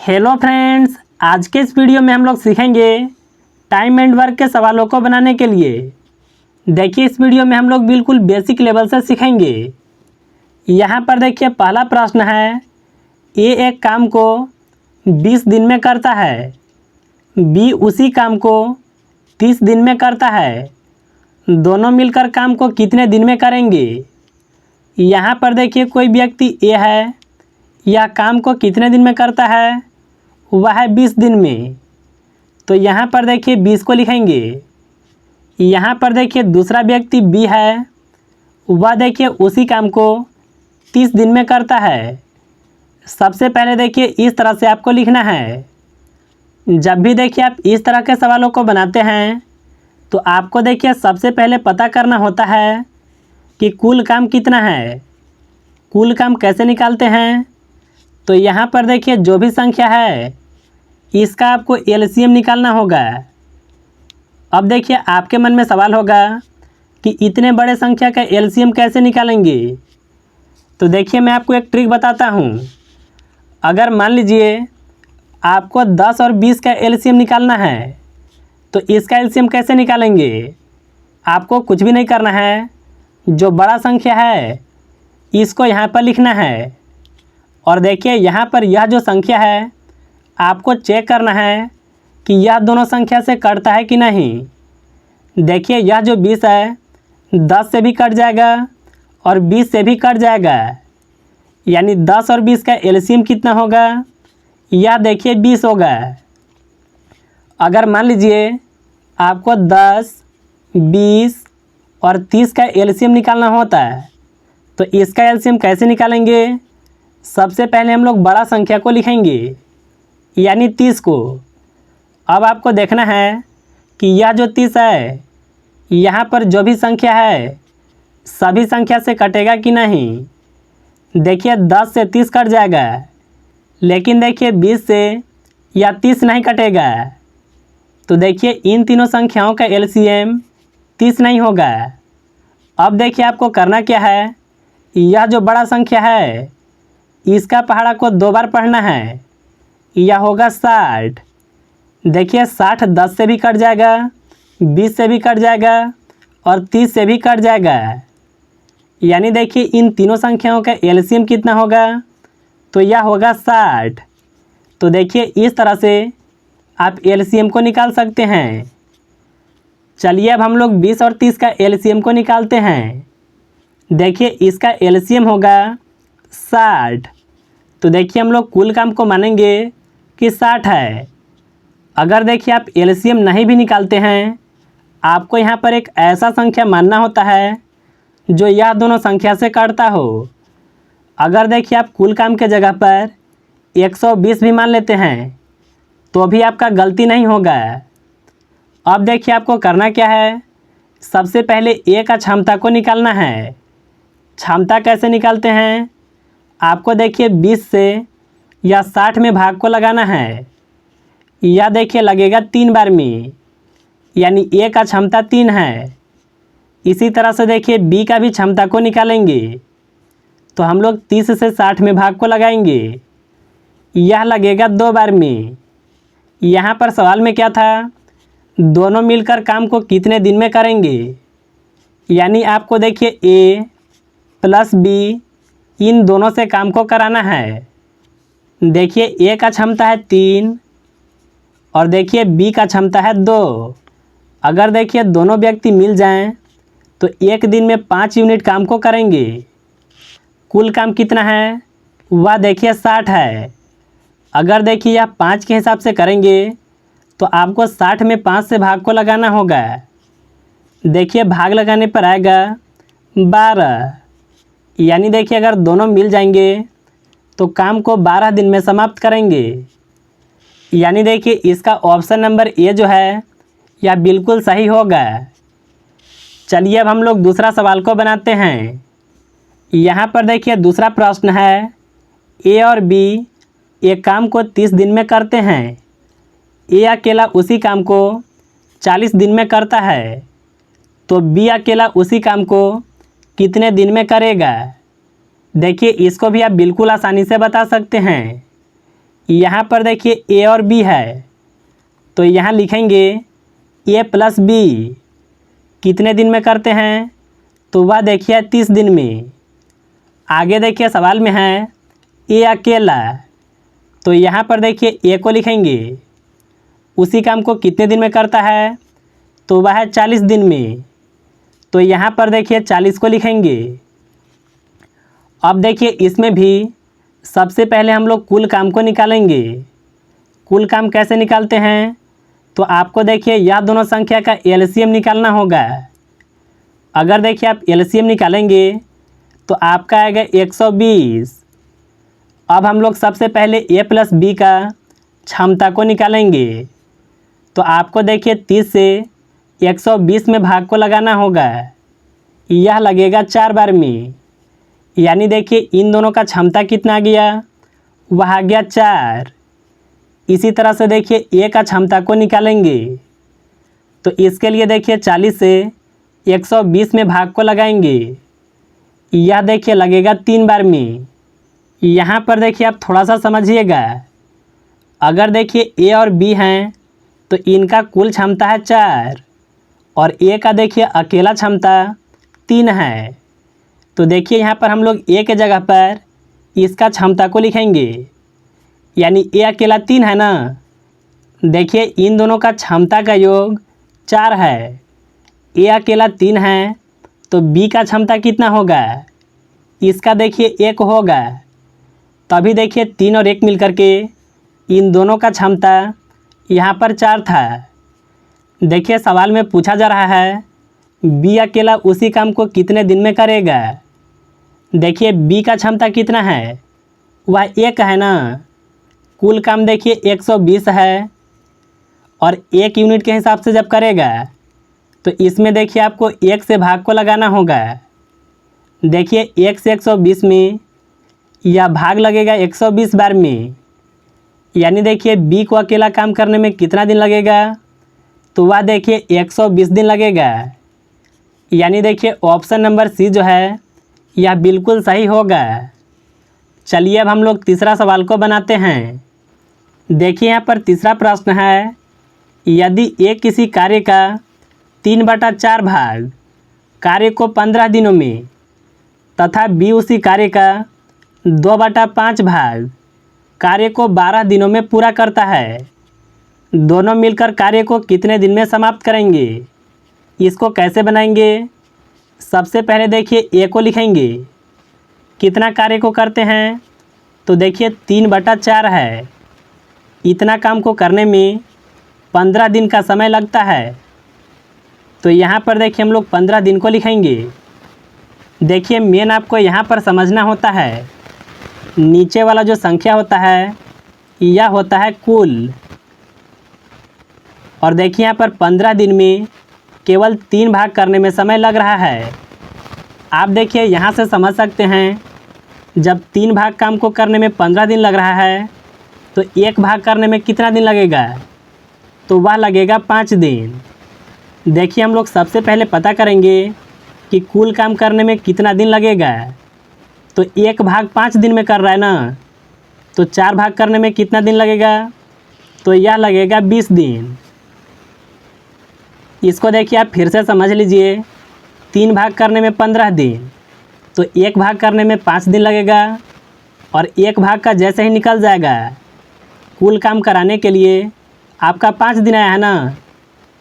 Hello friends, आज के इस वीडियो में हम लोग सीखेंगे टाइम एंड वर्क के सवालों को बनाने के लिए। देखिए, इस वीडियो में हम लोग बिल्कुल बेसिक लेवल से सीखेंगे। यहाँ पर देखिए, पहला प्रश्न है, ए एक काम को 20 दिन में करता है, बी उसी काम को 30 दिन में करता है। दोनों मिलकर काम को कितने दिन में करेंगे? यहाँ पर देखिए, कोई व्यक्ति ए है, यह काम को कितने दिन में करता है? वह है 20 दिन में। तो यहाँ पर देखिए 20 को लिखेंगे। यहाँ पर देखिए दूसरा व्यक्ति बी है, वह देखिए उसी काम को 30 दिन में करता है। सबसे पहले देखिए इस तरह से आपको लिखना है। जब भी देखिए आप इस तरह के सवालों को बनाते हैं तो आपको देखिए सबसे पहले पता करना होता है कि कुल काम कितना है। कुल काम कैसे निकालते हैं? तो यहाँ पर देखिए जो भी संख्या है इसका आपको एलसीएम निकालना होगा। अब देखिए आपके मन में सवाल होगा कि इतने बड़े संख्या का एलसीएम कैसे निकालेंगे? तो देखिए मैं आपको एक ट्रिक बताता हूँ। अगर मान लीजिए आपको 10 और 20 का एलसीएम निकालना है तो इसका एलसीएम कैसे निकालेंगे? आपको कुछ भी नहीं करना है। जो बड़ा संख्या है इसको यहाँ पर लिखना है और देखिए यहाँ पर यह जो संख्या है आपको चेक करना है कि यह दोनों संख्या से कटता है कि नहीं। देखिए यह जो 20 है 10 से भी कट जाएगा और 20 से भी कट जाएगा, यानी 10 और 20 का एलसीएम कितना होगा? यह देखिए 20 होगा। अगर मान लीजिए आपको 10, 20 और 30 का एलसीएम निकालना होता है तो इसका एलसीएम कैसे निकालेंगे? सबसे पहले हम लोग बड़ा संख्या को लिखेंगे, यानी 30 को। अब आपको देखना है कि यह जो 30 है यहाँ पर जो भी संख्या है सभी संख्या से कटेगा कि नहीं। देखिए 10 से 30 कट जाएगा, लेकिन देखिए 20 से या 30 नहीं कटेगा। तो देखिए इन तीनों संख्याओं का एलसीएम 30 नहीं होगा। अब देखिए आपको करना क्या है, यह जो बड़ा संख्या है इसका पहाड़ा को 2 बार पढ़ना है। यह होगा 60। देखिए 60 10 से भी कट जाएगा, 20 से भी कट जाएगा और 30 से भी कट जाएगा। यानी देखिए इन तीनों संख्याओं का एलसीएम कितना होगा? तो यह होगा 60। तो देखिए इस तरह से आप एलसीएम को निकाल सकते हैं। चलिए अब हम लोग 20 और 30 का एलसीएम को निकालते हैं। देखिए इसका एलसीएम होगा 60। तो देखिए हम लोग कुल काम को मानेंगे कि 60 है। अगर देखिए आप एलसीएम नहीं भी निकालते हैं, आपको यहाँ पर एक ऐसा संख्या मानना होता है जो यह दोनों संख्या से कटता हो। अगर देखिए आप कुल काम के जगह पर 120 भी मान लेते हैं तो भी आपका गलती नहीं होगा। अब देखिए आपको करना क्या है, सबसे पहले ए का क्षमता को निकालना है। क्षमता कैसे निकालते हैं? आपको देखिए 20 से या 60 में भाग को लगाना है। यह देखिए लगेगा 3 बार में, यानी ए का क्षमता 3 है। इसी तरह से देखिए बी का भी क्षमता को निकालेंगे तो हम लोग 30 से 60 में भाग को लगाएंगे। यह लगेगा 2 बार में। यहाँ पर सवाल में क्या था, दोनों मिलकर काम को कितने दिन में करेंगे? यानी आपको देखिए ए प्लस बी इन दोनों से काम को कराना है। देखिए ए का क्षमता है 3 और देखिए बी का क्षमता है 2। अगर देखिए दोनों व्यक्ति मिल जाएं तो एक दिन में 5 यूनिट काम को करेंगे। कुल काम कितना है? वह देखिए 60 है। अगर देखिए यह 5 के हिसाब से करेंगे तो आपको 60 में 5 से भाग को लगाना होगा। देखिए भाग लगाने पर आएगा 12। यानी देखिए अगर दोनों मिल जाएंगे तो काम को 12 दिन में समाप्त करेंगे। यानी देखिए इसका ऑप्शन नंबर ए जो है यह बिल्कुल सही होगा। चलिए अब हम लोग दूसरा सवाल को बनाते हैं। यहाँ पर देखिए दूसरा प्रश्न है, ए और बी एक काम को 30 दिन में करते हैं। ए अकेला उसी काम को 40 दिन में करता है, तो बी अकेला उसी काम को कितने दिन में करेगा? देखिए इसको भी आप बिल्कुल आसानी से बता सकते हैं। यहाँ पर देखिए ए और बी है, तो यहाँ लिखेंगे ए प्लस बी कितने दिन में करते हैं, तो वह देखिए 30 दिन में। आगे देखिए सवाल में है ए अकेला, तो यहाँ पर देखिए ए को लिखेंगे, उसी काम को कितने दिन में करता है, तो वह है 40 दिन में, तो यहाँ पर देखिए 40 को लिखेंगे। अब देखिए इसमें भी सबसे पहले हम लोग कुल काम को निकालेंगे। कुल काम कैसे निकालते हैं, तो आपको देखिए यह दोनों संख्या का एलसीएम निकालना होगा। अगर देखिए आप एलसीएम निकालेंगे तो आपका आएगा 120। अब हम लोग सबसे पहले ए प्लस बी का क्षमता को निकालेंगे, तो आपको देखिए 30 से 120 में भाग को लगाना होगा। यह लगेगा 4 बार में, यानी देखिए इन दोनों का क्षमता कितना आ गया, वह आ गया 4। इसी तरह से देखिए ए का क्षमता को निकालेंगे, तो इसके लिए देखिए 40 से 120 में भाग को लगाएंगे। यह देखिए लगेगा 3 बार में। यहाँ पर देखिए आप थोड़ा सा समझिएगा, अगर देखिए ए और बी हैं तो इनका कुल क्षमता है 4 और ए का देखिए अकेला क्षमता 3 है। तो देखिए यहाँ पर हम लोग ए के जगह पर इसका क्षमता को लिखेंगे, यानी ए अकेला 3 है ना। देखिए इन दोनों का क्षमता का योग 4 है, ए अकेला 3 है, तो बी का क्षमता कितना होगा, इसका देखिए 1 होगा। तभी देखिए 3 और 1 मिलकर के इन दोनों का क्षमता यहाँ पर 4 था। देखिए सवाल में पूछा जा रहा है बी अकेला उसी काम को कितने दिन में करेगा। देखिए बी का क्षमता कितना है, वह 1 है ना। कुल काम देखिए 120 है और 1 यूनिट के हिसाब से जब करेगा तो इसमें देखिए आपको 1 से भाग को लगाना होगा। देखिए 1 से 120 में यह भाग लगेगा 120 बार में, यानी देखिए बी को अकेला काम करने में कितना दिन लगेगा, तो वह देखिए 120 दिन लगेगा। यानी देखिए ऑप्शन नंबर सी जो है यह बिल्कुल सही होगा। चलिए अब हम लोग तीसरा सवाल को बनाते हैं। देखिए यहाँ पर तीसरा प्रश्न है, यदि ए किसी कार्य का 3/4 भाग कार्य को 15 दिनों में तथा बी उसी कार्य का 2/5 भाग कार्य को 12 दिनों में पूरा करता है, दोनों मिलकर कार्य को कितने दिन में समाप्त करेंगे। इसको कैसे बनाएंगे, सबसे पहले देखिए ए को लिखेंगे, कितना कार्य को करते हैं, तो देखिए 3/4 है। इतना काम को करने में 15 दिन का समय लगता है, तो यहाँ पर देखिए हम लोग 15 दिन को लिखेंगे। देखिए मेन आपको यहाँ पर समझना होता है, नीचे वाला जो संख्या होता है यह होता है कुल, और देखिए यहाँ पर 15 दिन में केवल 3 भाग करने में समय लग रहा है। आप देखिए यहाँ से समझ सकते हैं, जब 3 भाग काम को करने में 15 दिन लग रहा है तो 1 भाग करने में कितना दिन लगेगा, तो वह लगेगा 5 दिन। देखिए हम लोग सबसे पहले पता करेंगे कि कुल काम करने में कितना दिन लगेगा। तो 1 भाग 5 दिन में कर रहा है ना, तो 4 भाग करने में कितना दिन लगेगा, तो यह लगेगा 20 दिन। इसको देखिए आप फिर से समझ लीजिए, 3 भाग करने में 15 दिन, तो 1 भाग करने में 5 दिन लगेगा, और 1 भाग का जैसे ही निकल जाएगा कुल काम कराने के लिए आपका 5 दिन आया है ना,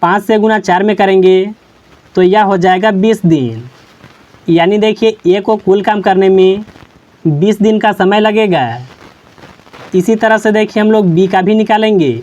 5 से गुना 4 में करेंगे तो यह हो जाएगा 20 दिन। यानी देखिए ए को कुल काम करने में 20 दिन का समय लगेगा। इसी तरह से देखिए हम लोग बी का भी निकालेंगे।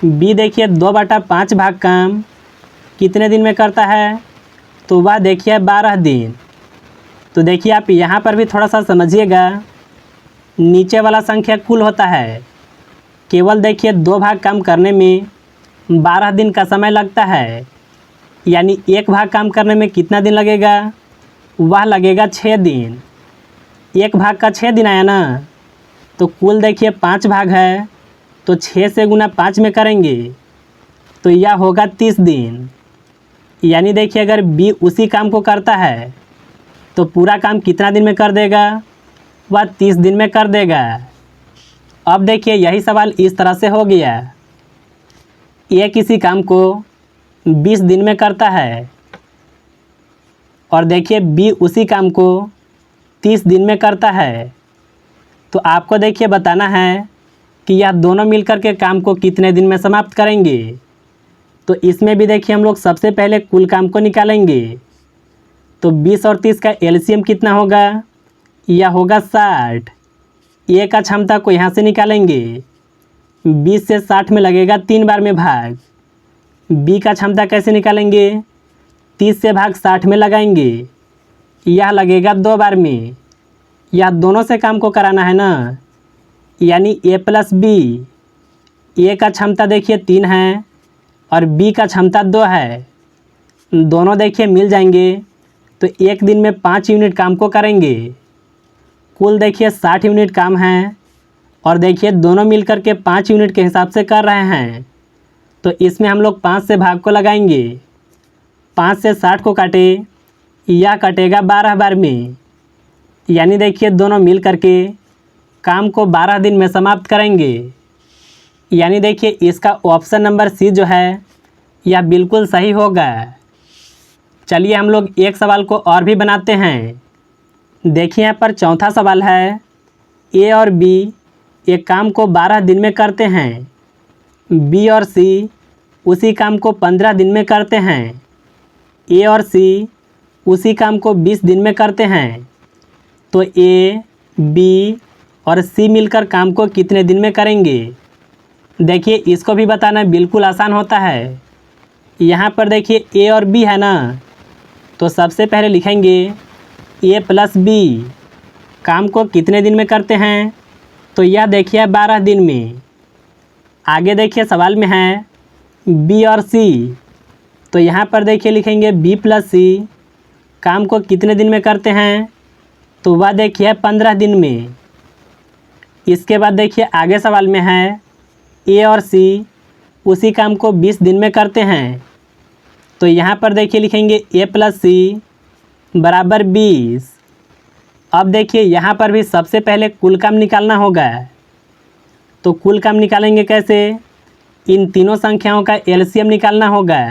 बी देखिए 2/5 भाग काम कितने दिन में करता है, तो वह देखिए 12 दिन। तो देखिए आप यहाँ पर भी थोड़ा सा समझिएगा, नीचे वाला संख्या कुल होता है, केवल देखिए 2 भाग काम करने में 12 दिन का समय लगता है, यानी 1 भाग काम करने में कितना दिन लगेगा, वह लगेगा 6 दिन। 1 भाग का 6 दिन आया ना, तो कुल देखिए 5 भाग है, तो 6 से गुना 5 में करेंगे तो यह होगा 30 दिन। यानी देखिए अगर बी उसी काम को करता है तो पूरा काम कितना दिन में कर देगा, वह 30 दिन में कर देगा। अब देखिए यही सवाल इस तरह से हो गया। ए किसी काम को 20 दिन में करता है और देखिए बी उसी काम को 30 दिन में करता है। तो आपको देखिए बताना है कि यह दोनों मिलकर के काम को कितने दिन में समाप्त करेंगे। तो इसमें भी देखिए हम लोग सबसे पहले कुल काम को निकालेंगे। तो 20 और 30 का एलसीएम कितना होगा? यह होगा 60। ए का क्षमता को यहाँ से निकालेंगे। 20 से 60 में लगेगा 3 बार में भाग। बी का क्षमता कैसे निकालेंगे? 30 से भाग 60 में लगाएंगे। यह लगेगा 2 बार में। यह दोनों से काम को कराना है ना, यानी ए प्लस बी। ए का क्षमता देखिए 3 है और बी का क्षमता 2 है। दोनों देखिए मिल जाएंगे तो एक दिन में 5 यूनिट काम को करेंगे। कुल देखिए 60 यूनिट काम है और देखिए दोनों मिलकर के 5 यूनिट के हिसाब से कर रहे हैं। तो इसमें हम लोग 5 से भाग को लगाएंगे। 5 से 60 को काटे, यह कटेगा 12 बार में, यानी देखिए दोनों मिल करके काम को 12 दिन में समाप्त करेंगे। यानी देखिए इसका ऑप्शन नंबर सी जो है यह बिल्कुल सही होगा। चलिए हम लोग एक सवाल को और भी बनाते हैं। देखिए यहाँ पर चौथा सवाल है। ए और बी एक काम को 12 दिन में करते हैं। बी और सी उसी काम को 15 दिन में करते हैं। ए और सी उसी काम को 20 दिन में करते हैं। तो ए, बी और सी मिलकर काम को कितने दिन में करेंगे? देखिए इसको भी बताना बिल्कुल आसान होता है। यहाँ पर देखिए ए और बी है ना, तो सबसे पहले लिखेंगे ए प्लस बी काम को कितने दिन में करते हैं? तो यह देखिए 12 दिन में। आगे देखिए सवाल में है बी और सी, तो यहाँ पर देखिए लिखेंगे बी प्लस सी काम को कितने दिन में करते हैं? तो वह देखिए 15 दिन में। इसके बाद देखिए आगे सवाल में है ए और सी उसी काम को 20 दिन में करते हैं। तो यहाँ पर देखिए लिखेंगे ए प्लस सी बराबर 20। अब देखिए यहाँ पर भी सबसे पहले कुल काम निकालना होगा। तो कुल काम निकालेंगे कैसे? इन तीनों संख्याओं का एलसीएम निकालना होगा।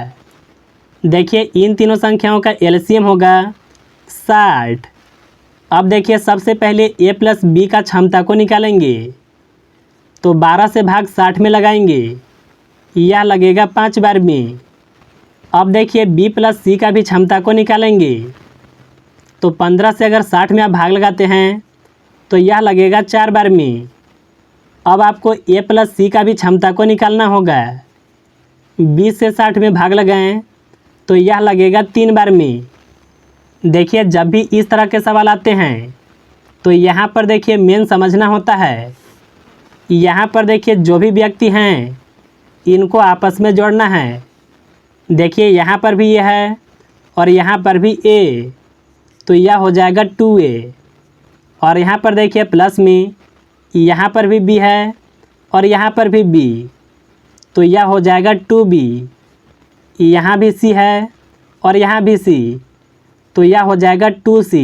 देखिए इन तीनों संख्याओं का एलसीएम होगा 60। अब देखिए सबसे पहले ए प्लस बी का क्षमता को निकालेंगे। तो 12 से भाग 60 में लगाएंगे, यह लगेगा 5 बार में। अब देखिए बी प्लस सी का भी क्षमता को निकालेंगे। तो 15 से अगर 60 में आप भाग लगाते हैं तो यह लगेगा 4 बार में। अब आपको ए प्लस सी का भी क्षमता को निकालना होगा। 20 से 60 में भाग लगाएं तो यह लगेगा 3 बार में। देखिए जब भी इस तरह के सवाल आते हैं तो यहाँ पर देखिए मेन समझना होता है। यहाँ पर देखिए जो भी व्यक्ति हैं इनको आपस में जोड़ना है। देखिए यहाँ पर भी ये है और यहाँ पर भी ए, तो यह हो जाएगा 2a। और यहाँ पर देखिए प्लस में यहाँ पर भी b है और यहाँ पर भी b, तो यह हो जाएगा 2b। यहाँ भी c है और यहाँ भी c, तो यह हो जाएगा 2c।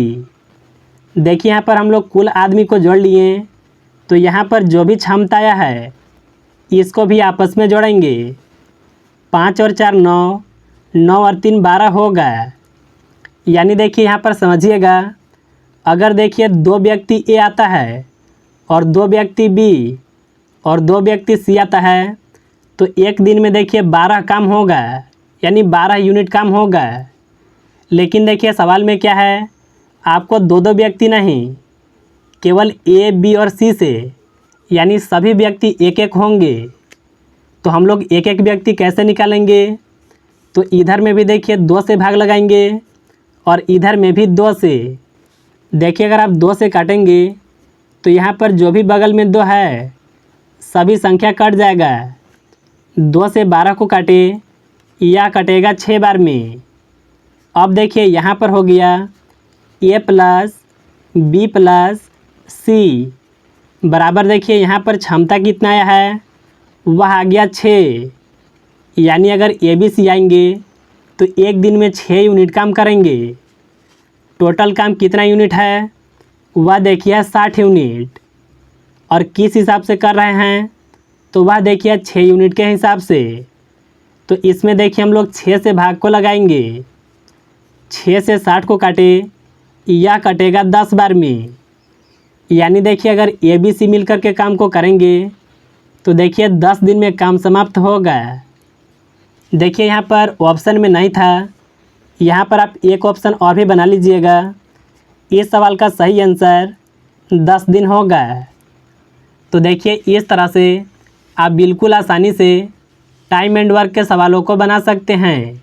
देखिए यहाँ पर हम लोग कुल आदमी को जोड़ लिए, तो यहाँ पर जो भी क्षमताएं है इसको भी आपस में जोड़ेंगे। 5 और 4 9, 9 और 3 12 होगा। यानी देखिए यहाँ पर समझिएगा, अगर देखिए 2 व्यक्ति ए आता है और 2 व्यक्ति बी और 2 व्यक्ति सी आता है, तो एक दिन में देखिए 12 काम होगा, यानी 12 यूनिट काम होगा। लेकिन देखिए सवाल में क्या है, आपको 2-2 व्यक्ति नहीं, केवल ए, बी और सी से, यानी सभी व्यक्ति एक एक होंगे। तो हम लोग एक एक व्यक्ति कैसे निकालेंगे? तो इधर में भी देखिए 2 से भाग लगाएंगे और इधर में भी 2 से। देखिए अगर आप 2 से काटेंगे तो यहाँ पर जो भी बगल में 2 है सभी संख्या कट जाएगा। 2 से 12 को काटे, यह कटेगा 6 बार में। अब देखिए यहाँ पर हो गया ए प्लस बी प्लस सी बराबर, देखिए यहाँ पर क्षमता कितना आया है, वह आ गया 6। यानी अगर ए बी सी आएंगे तो एक दिन में 6 यूनिट काम करेंगे। टोटल काम कितना यूनिट है, वह देखिए 60 यूनिट। और किस हिसाब से कर रहे हैं, तो वह देखिए 6 यूनिट के हिसाब से। तो इसमें देखिए हम लोग 6 से भाग को लगाएंगे। 6 से 60 को काटे, यह कटेगा 10 बार में। यानी देखिए अगर ए बी सी मिल कर के काम को करेंगे तो देखिए 10 दिन में काम समाप्त होगा। देखिए यहाँ पर ऑप्शन में नहीं था, यहाँ पर आप एक ऑप्शन और भी बना लीजिएगा। इस सवाल का सही आंसर 10 दिन होगा। तो देखिए इस तरह से आप बिल्कुल आसानी से टाइम एंड वर्क के सवालों को बना सकते हैं।